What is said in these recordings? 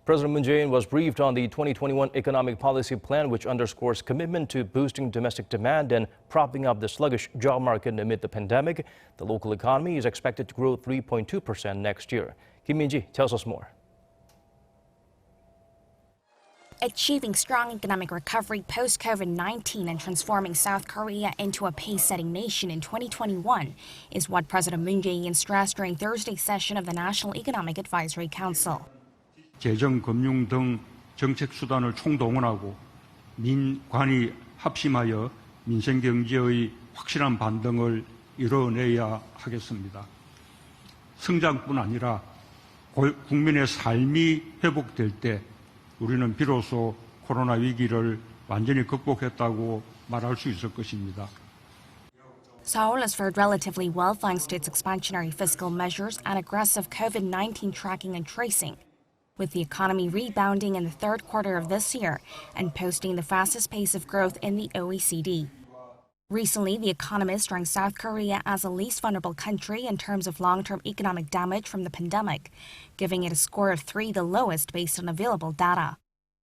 President Moon Jae-in was briefed on the 2021 economic policy plan, which underscores commitment to boosting domestic demand and propping up the sluggish job market amid the pandemic. The local economy is expected to grow 3.2% next year. Minji tells us more. Achieving strong economic recovery post-COVID-19 and transforming South Korea into a pace-setting nation in 2021 is what President Moon Jae-in stressed during Thursday's session of the National Economic Advisory Council. 재정, 금융 등 정책 수단을 총동원하고 민관이 합심하여 민생 경제의 확실한 반등을 이뤄내야 하겠습니다. 성장뿐 아니라 국민의 삶이 회복될 때 우리는 비로소 코로나 위기를 완전히 극복했다고 말할 수 있을 것입니다. Seoul has fared relatively well thanks to its expansionary fiscal measures and aggressive COVID-19 tracking and tracing, with the economy rebounding in the third quarter of this year and posting the fastest pace of growth in the OECD. Recently, The Economist ranked South Korea as the least vulnerable country in terms of long-term economic damage from the pandemic, giving it a score of 3, the lowest based on available data.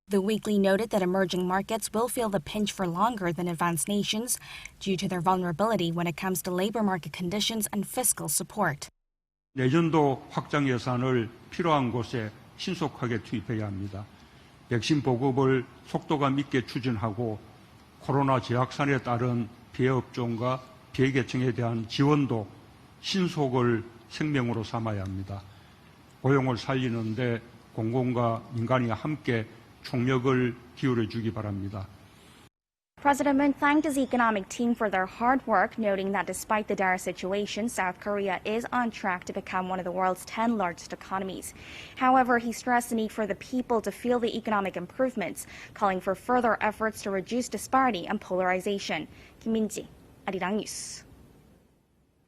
The weekly noted that emerging markets will feel the pinch for longer than advanced nations due to their vulnerability when it comes to labor market conditions and fiscal support. 내년도 확장 예산을 필요한 곳에 신속하게 투입해야 합니다. 백신 보급을 속도감 있게 추진하고 코로나 재확산에 따른 피해 업종과 피해 계층에 대한 지원도 신속을 생명으로 삼아야 합니다. 고용을 살리는 데 공공과 민간이 함께 총력을 기울여 주기 바랍니다. President Moon thanked his economic team for their hard work, noting that despite the dire situation, South Korea is on track to become one of the world's 10 largest economies. However, he stressed the need for the people to feel the economic improvements, calling for further efforts to reduce disparity and polarization. Minji, Arirang News.